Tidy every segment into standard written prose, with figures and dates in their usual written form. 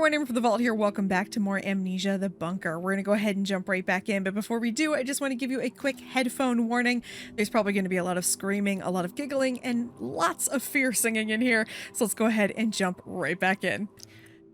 everyone, AmberFrmThVault here. Welcome back to more Amnesia the Bunker. We're going to go ahead and jump right back in, but before we do, I just want to give you a quick headphone warning. There's probably going to be a lot of screaming, a lot of giggling, and lots of fear singing in here, so let's go ahead and jump right back in.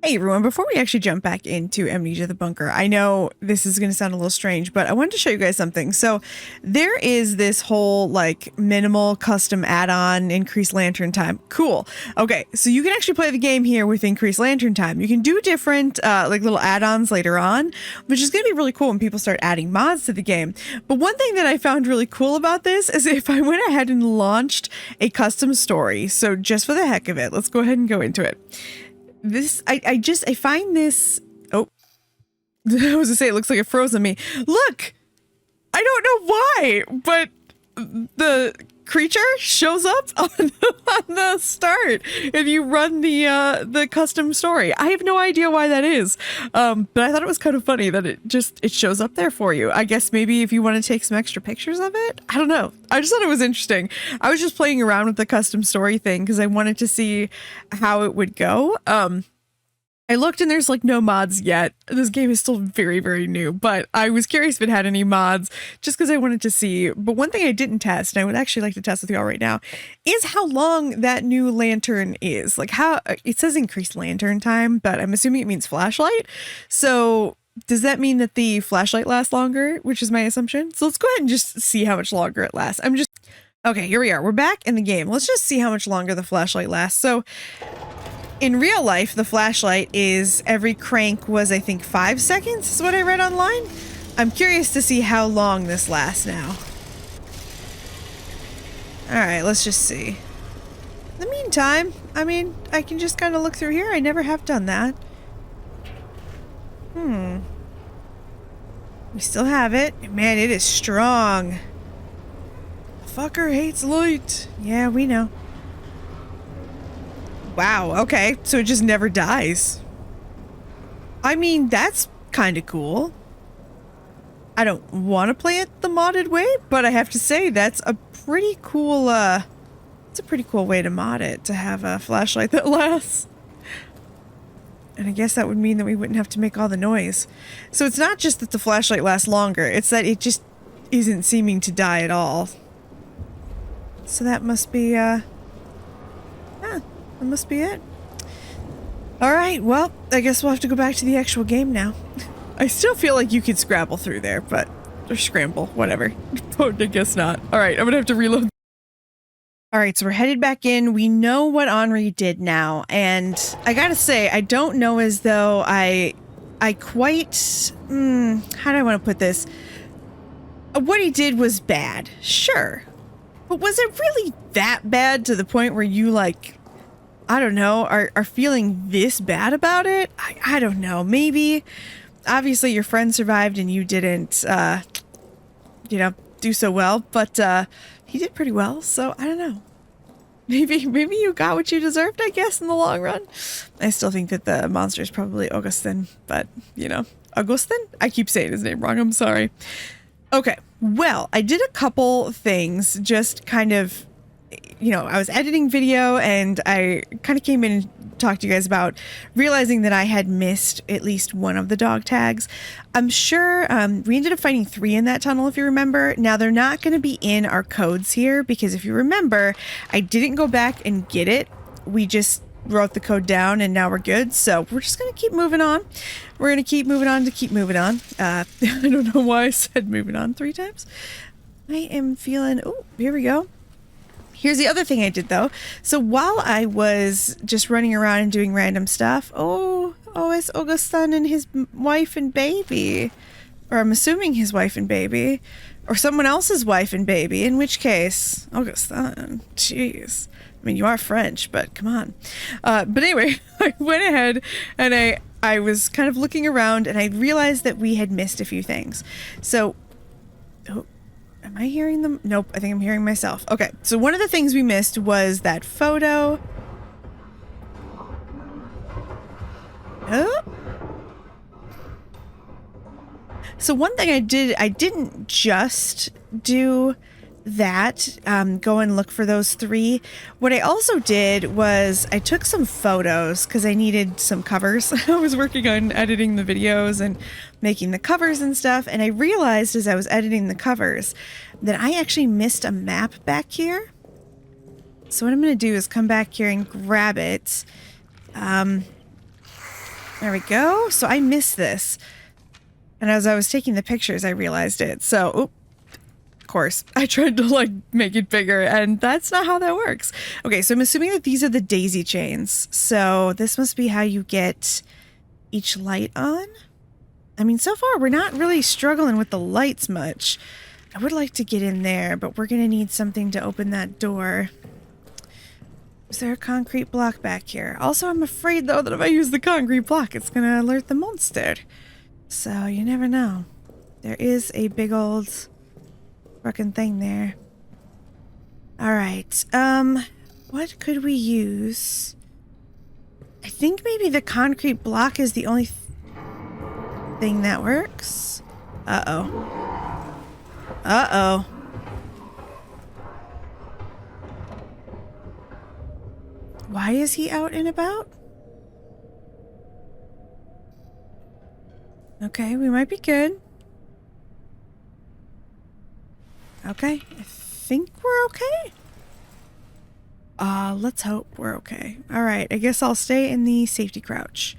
Hey everyone, before we actually jump back into Amnesia the Bunker, I know this is going to sound a little strange, but I wanted to show you guys something. So there is this whole like minimal custom add-on increased lantern time. Cool. Okay, so you can actually play the game here with increased lantern time. You can do different like little add-ons later on, which is going to be really cool when people start adding mods to the game. But one thing that I found really cool about this is if I went ahead and launched a custom story, so just for the heck of it, let's go ahead and go into it. This, I find this, oh, I was gonna say, it looks like it froze on me. Look, I don't know why, but the creature shows up on the start if you run the custom story. I have no idea why that is, but I thought it was kind of funny that it shows up there for you. I guess maybe if you want to take some extra pictures of it, I don't know. I just thought it was interesting. I was just playing around with the custom story thing because I wanted to see how it would go. I looked and there's like no mods yet. This game is still very, very new, but I was curious if it had any mods just because I wanted to see. But one thing I didn't test, and I would actually like to test with you all right now, is how long that new lantern is. Like how it says increased lantern time, but I'm assuming it means flashlight. So does that mean that the flashlight lasts longer, which is my assumption? So let's go ahead and just see how much longer it lasts. Okay, here we are. We're back in the game. Let's just see how much longer the flashlight lasts. So in real life, the flashlight is every crank was, I think, 5 seconds is what I read online. I'm curious to see how long this lasts now. All right, let's just see. In the meantime, I mean, I can just kind of look through here. I never have done that. We still have it. Man, it is strong. Fucker hates light. Yeah, we know. Wow, okay, so it just never dies. I mean, that's kind of cool. I don't want to play it the modded way, but I have to say that's a pretty cool, it's a pretty cool way to mod it, to have a flashlight that lasts. And I guess that would mean that we wouldn't have to make all the noise. So it's not just that the flashlight lasts longer, it's that it just isn't seeming to die at all. So that must be, that must be it. Alright, well, I guess we'll have to go back to the actual game now. I still feel like you could scrabble through there, but... or scramble, whatever. Oh, I guess not. Alright, I'm gonna have to reload. Alright, so we're headed back in. We know what Henri did now, and I gotta say, I don't know as though I quite... how do I want to put this? What he did was bad, sure. But was it really that bad to the point where you, like... I don't know, are feeling this bad about it? I don't know. Maybe, obviously your friend survived and you didn't, you know, do so well, but he did pretty well, so I don't know. Maybe you got what you deserved, I guess, in the long run. I still think that the monster is probably Augustin, but, you know, Augustin? I keep saying his name wrong, I'm sorry. Okay, well, I did a couple things, just kind of, you know, I was editing video and I kind of came in and talked to you guys about realizing that I had missed at least one of the dog tags. I'm sure we ended up finding 3 in that tunnel, if you remember. Now, they're not going to be in our codes here because if you remember, I didn't go back and get it. We just wrote the code down and now we're good. So we're just going to keep moving on. We're going to keep moving on to keep moving on. I don't know why I said moving on 3 times. I am feeling, oh, here we go. Here's the other thing I did, though. So while I was just running around and doing random stuff, it's Augustin and his wife and baby. Or I'm assuming his wife and baby. Or someone else's wife and baby, in which case, Augustin, jeez. I mean, you are French, but come on. But anyway, I went ahead and I was kind of looking around and I realized that we had missed a few things. So... am I hearing them? Nope, I think I'm hearing myself. Okay, so one of the things we missed was that photo. Oh. So one thing I didn't just do that, go and look for those 3. What I also did was I took some photos because I needed some covers. I was working on editing the videos and making the covers and stuff, and I realized as I was editing the covers that I actually missed a map back here. So what I'm going to do is come back here and grab it. There we go. So I missed this. And as I was taking the pictures, I realized it. So, of course, I tried to like make it bigger, and that's not how that works. Okay, so I'm assuming that these are the daisy chains. So this must be how you get each light on. I mean, so far we're not really struggling with the lights much. I would like to get in there, but we're going to need something to open that door. Is there a concrete block back here? Also, I'm afraid, though, that if I use the concrete block, it's going to alert the monster. So, you never know. There is a big old fucking thing there. Alright, what could we use? I think maybe the concrete block is the only thing that works. Uh-oh. Uh-oh. Why is he out and about? Okay, we might be good. Okay, I think we're okay. Let's hope we're okay. Alright, I guess I'll stay in the safety crouch.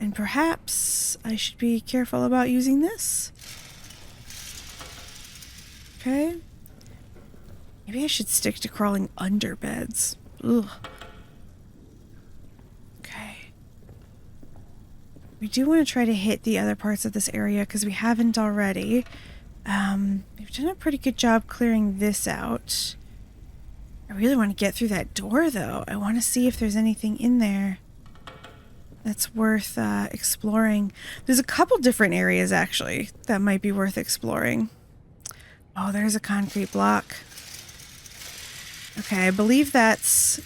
And perhaps I should be careful about using this. Okay. Maybe I should stick to crawling under beds. Ugh. Okay. We do want to try to hit the other parts of this area because we haven't already. We've done a pretty good job clearing this out. I really want to get through that door, though. I want to see if there's anything in there that's worth exploring. There's a couple different areas, actually, that might be worth exploring. Oh, there's a concrete block. Okay, I believe that's...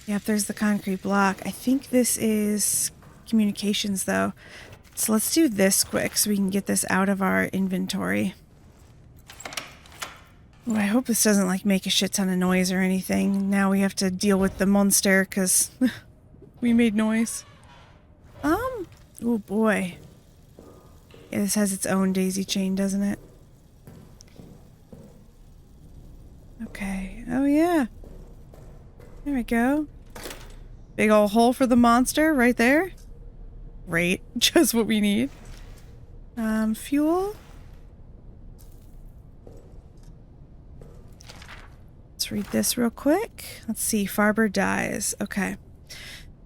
Yep, there's the concrete block. I think this is communications, though. So let's do this quick so we can get this out of our inventory. Ooh, I hope this doesn't, like, make a shit ton of noise or anything. Now we have to deal with the monster because we made noise. Oh boy. Yeah, this has its own daisy chain, doesn't it? Okay. Oh, yeah. There we go. Big old hole for the monster right there. Great. Just what we need. Fuel. Let's read this real quick. Let's see. Farber dies. Okay.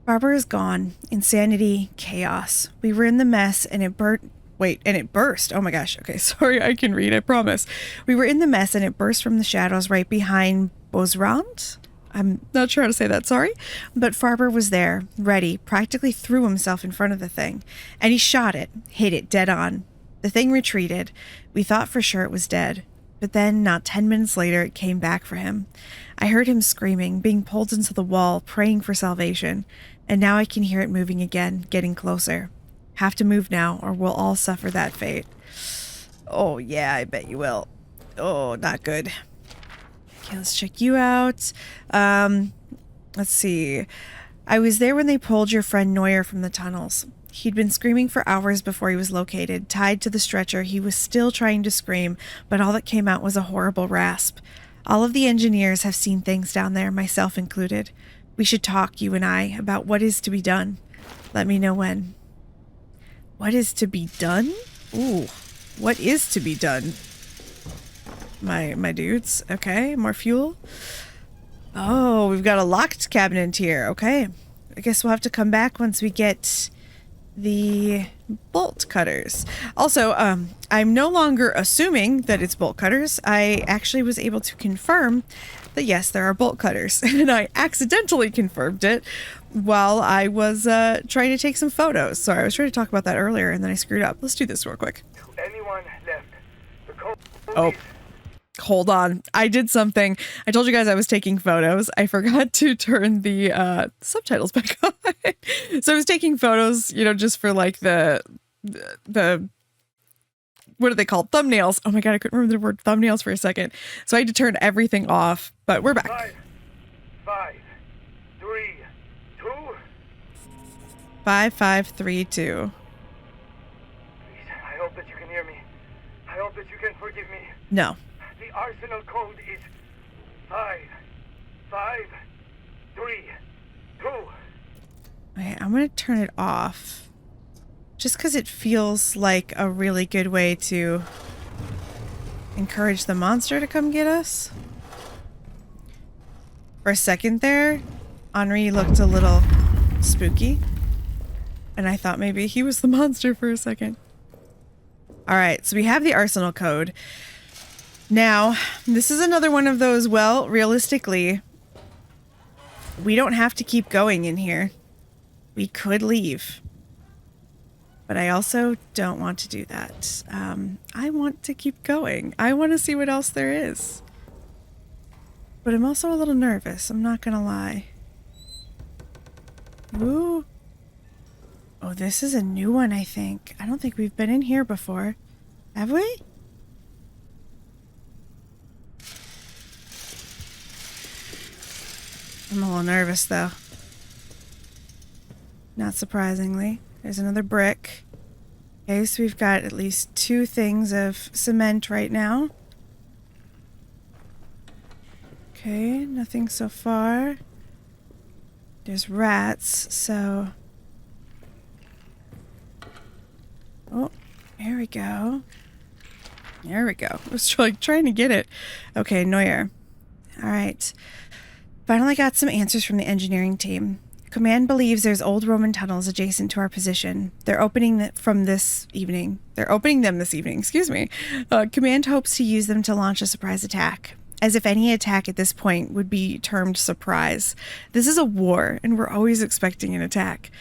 Farber is gone. Insanity. Chaos. We were in the mess and it burnt. Wait, and it burst. Oh my gosh. Okay, sorry, I can read, I promise. We were in the mess and it burst from the shadows right behind Bosrand. I'm not sure how to say that, sorry. But Farber was there, ready, practically threw himself in front of the thing. And he shot it, hit it dead on. The thing retreated. We thought for sure it was dead. But then, not 10 minutes later, it came back for him. I heard him screaming, being pulled into the wall, praying for salvation. And now I can hear it moving again, getting closer. Have to move now, or we'll all suffer that fate. Oh, yeah, I bet you will. Oh, not good. Okay, let's check you out. Let's see. I was there when they pulled your friend Neuer from the tunnels. He'd been screaming for hours before he was located. Tied to the stretcher, he was still trying to scream, but all that came out was a horrible rasp. All of the engineers have seen things down there, myself included. We should talk, you and I, about what is to be done. Let me know when. What is to be done? Ooh, what is to be done? My dudes. Okay, more fuel. Oh, we've got a locked cabinet here. Okay, I guess we'll have to come back once we get the bolt cutters. Also, I'm no longer assuming that it's bolt cutters. I actually was able to confirm that yes, there are bolt cutters, and I accidentally confirmed it while I was trying to take some photos. Sorry, I was trying to talk about that earlier, and then I screwed up. Let's do this real quick. Anyone left? The code. Oh, hold on. I did something. I told you guys I was taking photos. I forgot to turn the subtitles back on. So I was taking photos, you know, just for like the what are they called? Thumbnails. Oh my God, I couldn't remember the word thumbnails for a second. So I had to turn everything off, but we're back. 5, 5, 3, 2. 5, 5, 3, 2. Please, I hope that you can hear me. I hope that you can forgive me. No. The arsenal code is 5, 5, 3, 2. Okay, I'm going to turn it off. Just because it feels like a really good way to encourage the monster to come get us. For a second there, Henri looked a little spooky. And I thought maybe he was the monster for a second. Alright, so we have the arsenal code. Now, this is another one of those, well, realistically, we don't have to keep going in here. We could leave. But I also don't want to do that. I want to keep going. I want to see what else there is. But I'm also a little nervous, I'm not gonna lie. Ooh. Oh, this is a new one, I think. I don't think we've been in here before. Have we? I'm a little nervous, though. Not surprisingly. There's another brick. Okay, so we've got at least 2 things of cement right now. Okay, nothing so far. There's rats, so... Oh, here we go. There we go. I was like trying to get it. Okay, Neuer. Alright. Finally got some answers from the engineering team. Command believes there's old Roman tunnels adjacent to our position. They're opening them this evening. Excuse me. Command hopes to use them to launch a surprise attack. As if any attack at this point would be termed surprise. This is a war, and we're always expecting an attack.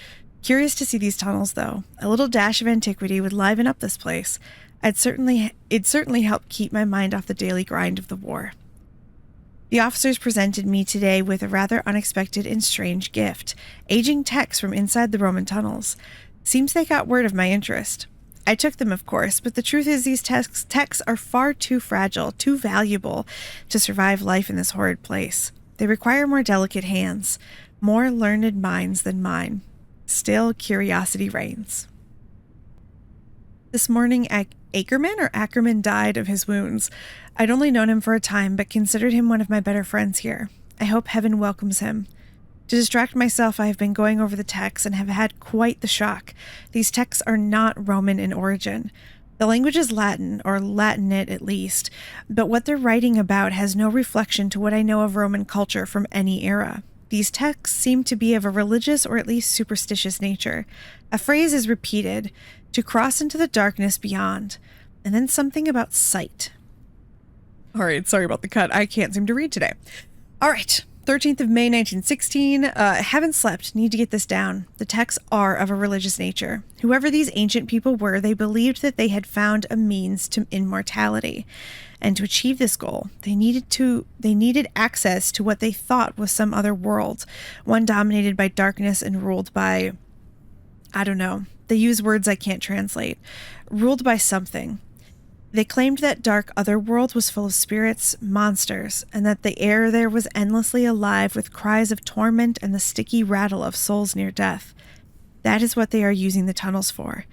Curious to see these tunnels, though. A little dash of antiquity would liven up this place. It'd certainly help keep my mind off the daily grind of the war. The officers presented me today with a rather unexpected and strange gift. Aging techs from inside the Roman tunnels. Seems they got word of my interest. I took them, of course, but the truth is these techs are far too fragile, too valuable to survive life in this horrid place. They require more delicate hands, more learned minds than mine. Still, curiosity reigns. This morning, Ackerman died of his wounds. I'd only known him for a time, but considered him one of my better friends here. I hope heaven welcomes him. To distract myself, I have been going over the texts and have had quite the shock. These texts are not Roman in origin. The language is Latin, or Latinate at least, but what they're writing about has no reflection to what I know of Roman culture from any era. These texts seem to be of a religious or at least superstitious nature. A phrase is repeated, to cross into the darkness beyond, and then something about sight. All right, sorry about the cut. I can't seem to read today. All right, 13th of May, 1916. Haven't slept. Need to get this down. The texts are of a religious nature. Whoever these ancient people were, they believed that they had found a means to immortality. And to achieve this goal, they needed access to what they thought was some other world, one dominated by darkness and ruled by, I don't know. They use words I can't translate. Ruled by something. They claimed that dark otherworld was full of spirits, monsters, and that the air there was endlessly alive with cries of torment and the sticky rattle of souls near death. That is what they are using the tunnels for.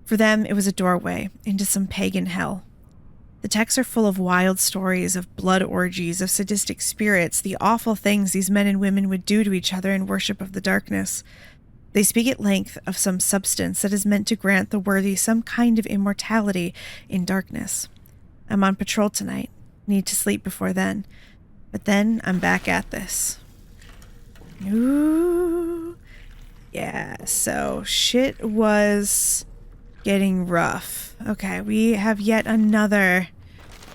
For them, it was a doorway into some pagan hell. The texts are full of wild stories of blood orgies, of sadistic spirits, the awful things these men and women would do to each other in worship of the darkness. They speak at length of some substance that is meant to grant the worthy some kind of immortality in darkness. I'm on patrol tonight. Need to sleep before then. But then I'm back at this. Ooh. Yeah, so shit was getting rough. Okay, we have yet another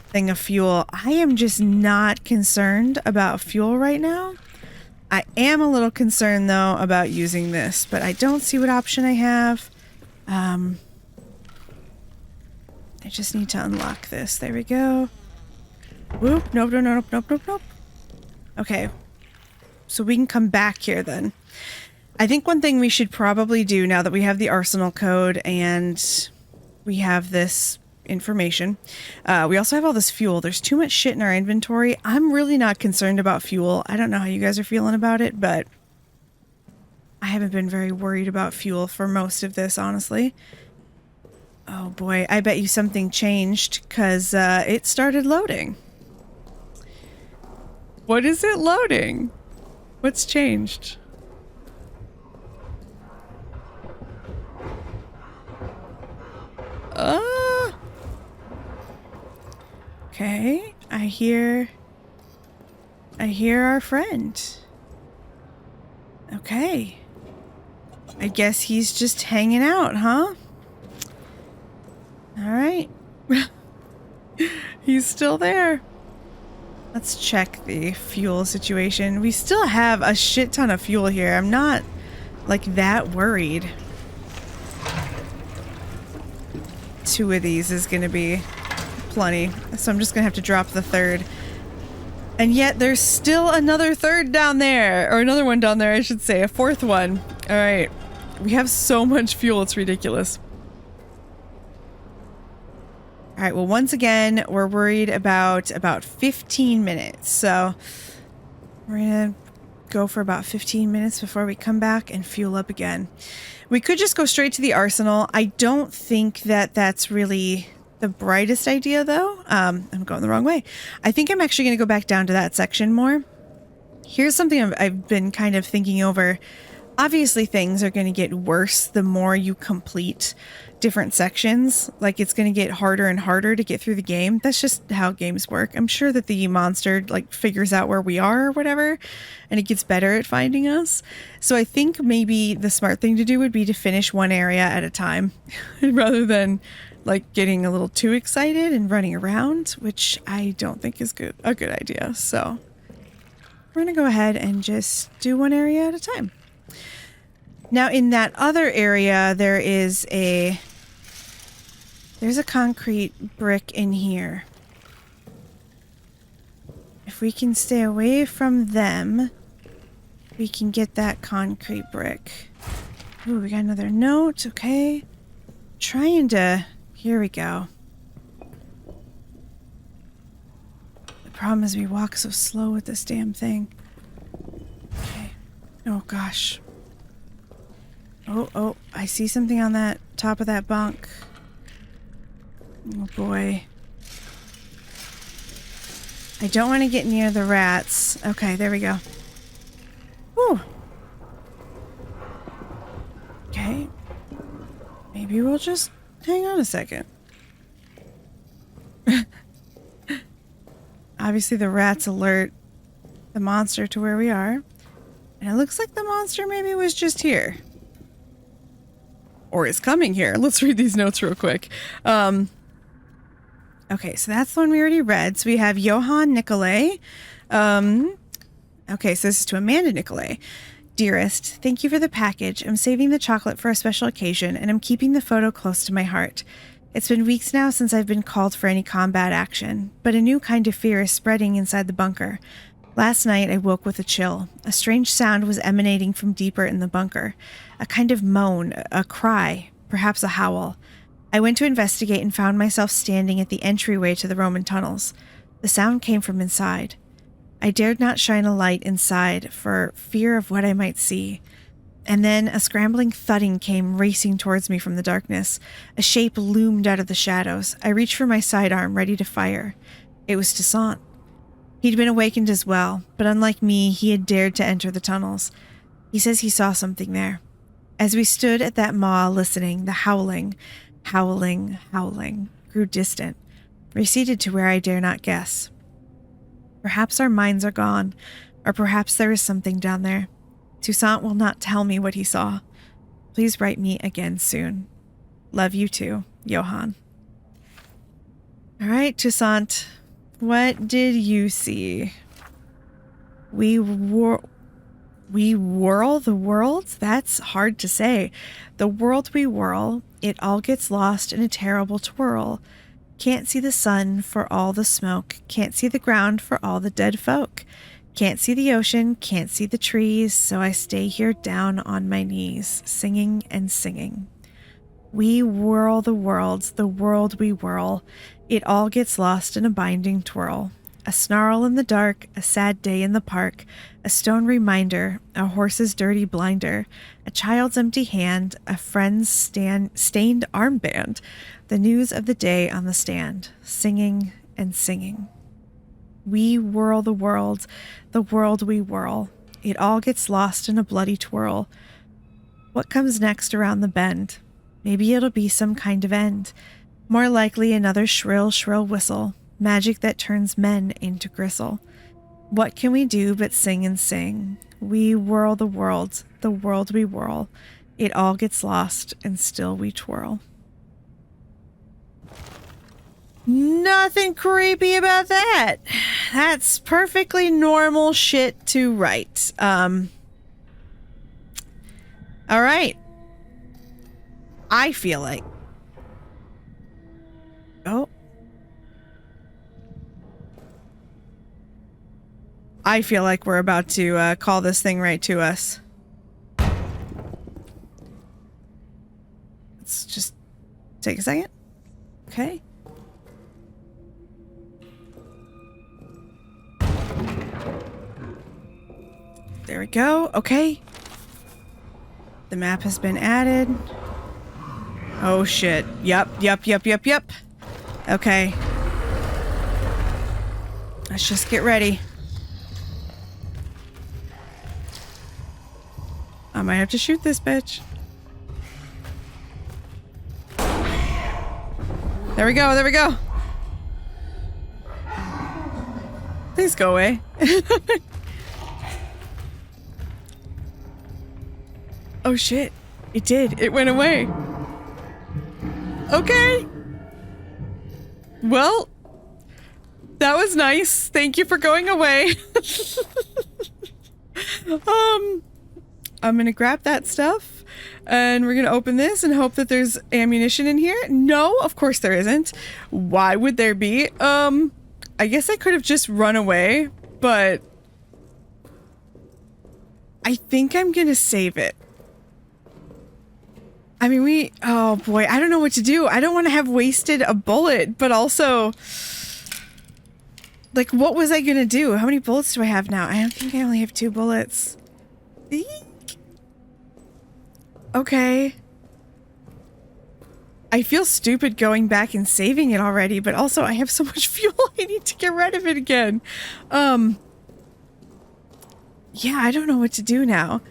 thing of fuel. I am just not concerned about fuel right now. I am a little concerned, though, about using this, but I don't see what option I have. I just need to unlock this. There we go. Whoop. Nope. Okay. So we can come back here, then. I think one thing we should probably do now that we have the arsenal code and we have this information. We also have all this fuel. There's too much shit in our inventory. I'm really not concerned about fuel. I don't know how you guys are feeling about it, but I haven't been very worried about fuel for most of this, honestly. Oh boy, I bet you something changed because it started loading. What is it loading? What's changed? Okay, I hear our friend. Okay. I guess he's just hanging out, huh? All right. He's still there. Let's check the fuel situation. We still have a shit ton of fuel here. I'm not like that worried. 2 of these is gonna be plenty, so I'm just gonna have to drop the 3rd. And yet there's still another 3rd down there, or another one down there, I should say, a 4th one. All right, we have so much fuel, it's ridiculous. All right, well, once again, we're worried about 15 minutes, so we're gonna go for about 15 minutes before we come back and fuel up again. We could just go straight to the arsenal. I don't think that that's really the brightest idea, though. I'm going the wrong way. I think I'm actually going to go back down to that section more. Here's something I've been kind of thinking over. Obviously, things are going to get worse the more you complete different sections. Like, it's going to get harder and harder to get through the game. That's just how games work. I'm sure that the monster, like, figures out where we are or whatever, and it gets better at finding us. So I think maybe the smart thing to do would be to finish one area at a time rather than, like, getting a little too excited and running around, which I don't think is a good idea. So we're going to go ahead and just do one area at a time. Now, in that other area, there's a concrete brick in here. If we can stay away from them, we can get that concrete brick. Ooh, we got another note. Okay. Here we go. The problem is we walk so slow with this damn thing. Okay. Oh, gosh. Oh, I see something on that top of that bunk. Oh boy. I don't want to get near the rats. Okay, there we go. Whew. Okay. Maybe we'll just hang on a second. Obviously the rats alert the monster to where we are. And it looks like the monster maybe was just here. Or is coming here. Let's read these notes real quick. Okay, so that's the one we already read. So we have Johann Nicolay. Okay, so this is to Amanda Nicolay. Dearest, thank you for the package. I'm saving the chocolate for a special occasion, and I'm keeping the photo close to my heart. It's been weeks now since I've been called for any combat action, but a new kind of fear is spreading inside the bunker. Last night, I woke with a chill. A strange sound was emanating from deeper in the bunker. A kind of moan, a cry, perhaps a howl. I went to investigate and found myself standing at the entryway to the Roman tunnels. The sound came from inside. I dared not shine a light inside for fear of what I might see. And then a scrambling thudding came racing towards me from the darkness. A shape loomed out of the shadows. I reached for my sidearm, ready to fire. It was Toussaint. He'd been awakened as well, but unlike me, he had dared to enter the tunnels. He says he saw something there. As we stood at that maw listening, the howling grew distant, receded to where I dare not guess. Perhaps our minds are gone, or perhaps there is something down there. Toussaint will not tell me what he saw. Please write me again soon. Love you too, Johann. All right, Toussaint. What did you see? We whirl the world? That's hard to say. The world we whirl, it all gets lost in a terrible twirl. Can't see the sun for all the smoke. Can't see the ground for all the dead folk. Can't see the ocean, can't see the trees, so I stay here down on my knees, singing and singing. We whirl the world we whirl. It all gets lost in a binding twirl. A snarl in the dark, a sad day in the park, a stone reminder, a horse's dirty blinder, a child's empty hand, a friend's stained armband, the news of the day on the stand, singing and singing. We whirl the world we whirl. It all gets lost in a bloody twirl. What comes next around the bend? Maybe it'll be some kind of end. More likely another shrill, shrill whistle. Magic that turns men into gristle. What can we do but sing and sing? We whirl the world we whirl. It all gets lost and still we twirl. Nothing creepy about that. That's perfectly normal shit to write. All right. I feel like... Oh. I feel like we're about to call this thing right to us. Let's just take a second. Okay. There we go. Okay. The map has been added. Oh shit. Yep. Okay. Let's just get ready. I might have to shoot this bitch. There we go. Please go away. Oh shit. It did. It went away. Okay. Well, that was nice. Thank you for going away. I'm gonna grab that stuff and we're gonna open this and hope that there's ammunition in here. No, of course there isn't. Why would there be? I guess I could have just run away, but I think I'm gonna save it. I mean, oh boy, I don't know what to do. I don't want to have wasted a bullet, but also, like, what was I gonna do? How many bullets do I have now? I don't think I only have 2 bullets. Eek. Okay. I feel stupid going back and saving it already, but also I have so much fuel, I need to get rid of it again. Yeah, I don't know what to do now.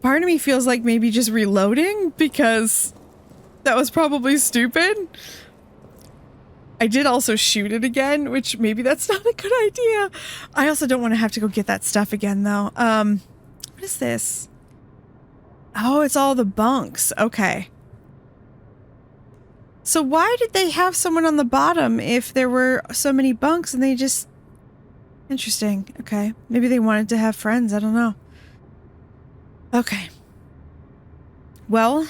Part of me feels like maybe just reloading because that was probably stupid. I did also shoot it again, which maybe that's not a good idea. I also don't want to have to go get that stuff again though. What is this? Oh, it's all the bunks. Okay. So why did they have someone on the bottom if there were so many bunks and they just... Interesting. Okay. Maybe they wanted to have friends. I don't know. Okay. Well,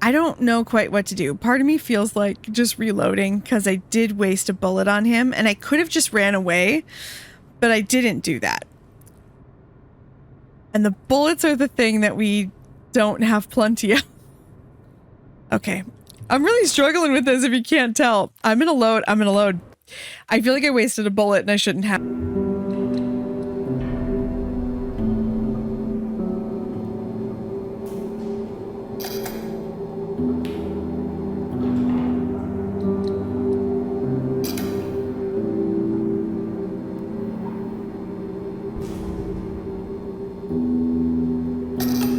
I don't know quite what to do. Part of me feels like just reloading because I did waste a bullet on him and I could have just ran away, but I didn't do that. And the bullets are the thing that we don't have plenty of. Okay. I'm really struggling with this if you can't tell. I'm gonna load. I feel like I wasted a bullet and I shouldn't have.